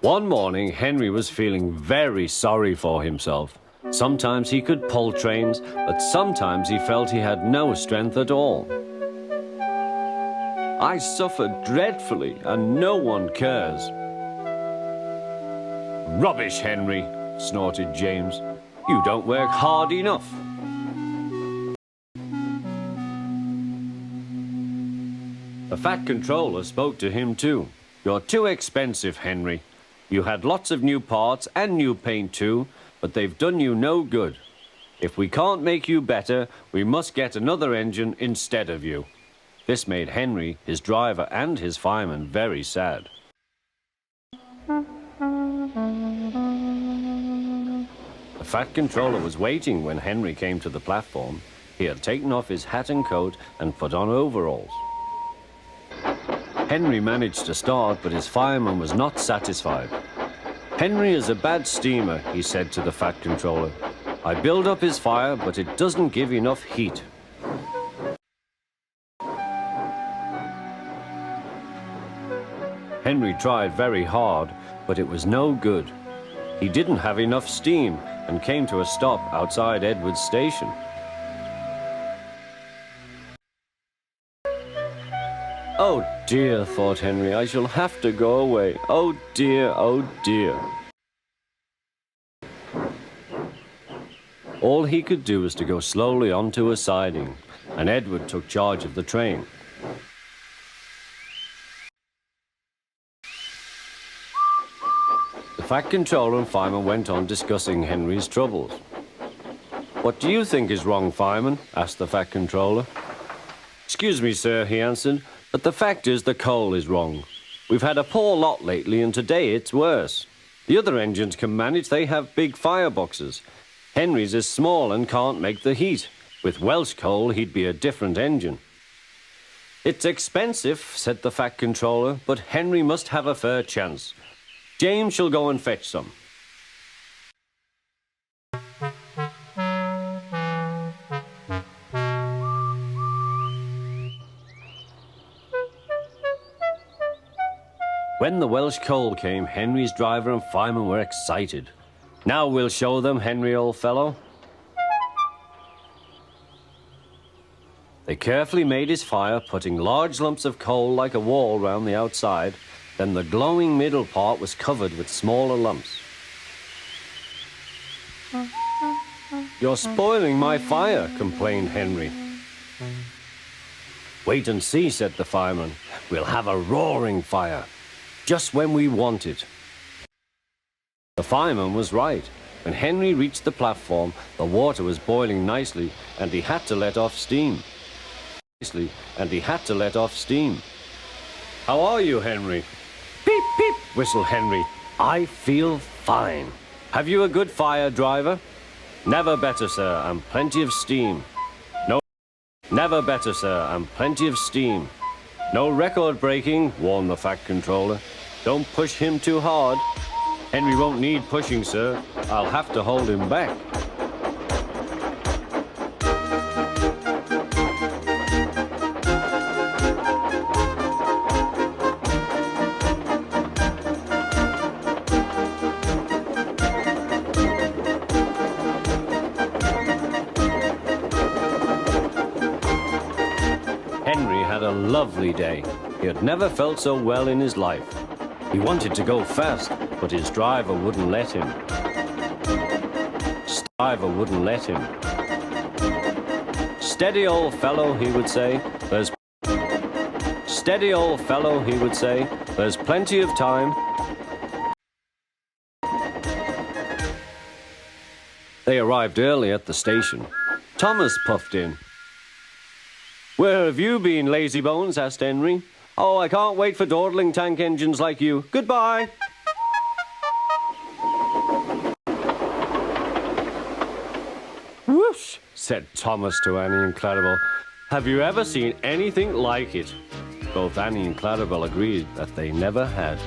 One morning, Henry was feeling very sorry for himself. Sometimes he could pull trains, but sometimes he felt he had no strength at all. I suffer dreadfully, and no one cares. Rubbish, Henry, snorted James. You don't work hard enough. The Fat Controller spoke to him too. You're too expensive, Henry. You had lots of new parts and new paint too, but they've done you no good. If we can't make you better, we must get another engine instead of you. This made Henry, his driver and his fireman very sad. The Fat Controller was waiting when Henry came to the platform. He had taken off his hat and coat and put on overalls. Henry managed to start, but his fireman was not satisfied. Henry is a bad steamer, he said to the Fat Controller. I build up his fire, but it doesn't give enough heat. Henry tried very hard, but it was no good. He didn't have enough steam and came to a stop outside Edward's station. Oh dear, thought Henry, I shall have to go away. Oh dear, oh dear. All he could do was to go slowly onto a siding, and Edward took charge of the train. The Fat Controller and fireman went on discussing Henry's troubles. What do you think is wrong, fireman? Asked the Fat Controller. Excuse me, sir, he answered, but the fact is the coal is wrong. We've had a poor lot lately, and today it's worse. The other engines can manage, they have big fireboxes. Henry's is small and can't make the heat. With Welsh coal, he'd be a different engine. It's expensive, said the Fat Controller, but Henry must have a fair chance. James shall go and fetch some. When the Welsh coal came, Henry's driver and fireman were excited. Now we'll show them, Henry, old fellow. They carefully made his fire, putting large lumps of coal like a wall round the outside. Then the glowing middle part was covered with smaller lumps. You're spoiling my fire, complained Henry. Wait and see, said the fireman. We'll have a roaring fire, just when we want it. The fireman was right. When Henry reached the platform, the water was boiling nicely, and he had to let off steam. How are you, Henry? Peep, peep, whistled Henry. I feel fine. Have you a good fire, driver? Never better, sir, and plenty of steam. No, never better, sir, and plenty of steam. No record breaking, warned the Fat Controller. Don't push him too hard. Henry won't need pushing, sir. I'll have to hold him back. Henry had a lovely day. He had never felt so well in his life. He wanted to go fast, but his driver wouldn't let him. Steady, old fellow, he would say. Steady, old fellow, he would say. There's plenty of time. They arrived early at the station. Thomas puffed in. Where have you been, lazybones? Asked Henry. Oh, I can't wait for dawdling tank engines like you. Goodbye. Whoosh, said Thomas to Annie and Clarabel. Have you ever seen anything like it? Both Annie and Clarabel agreed that they never had.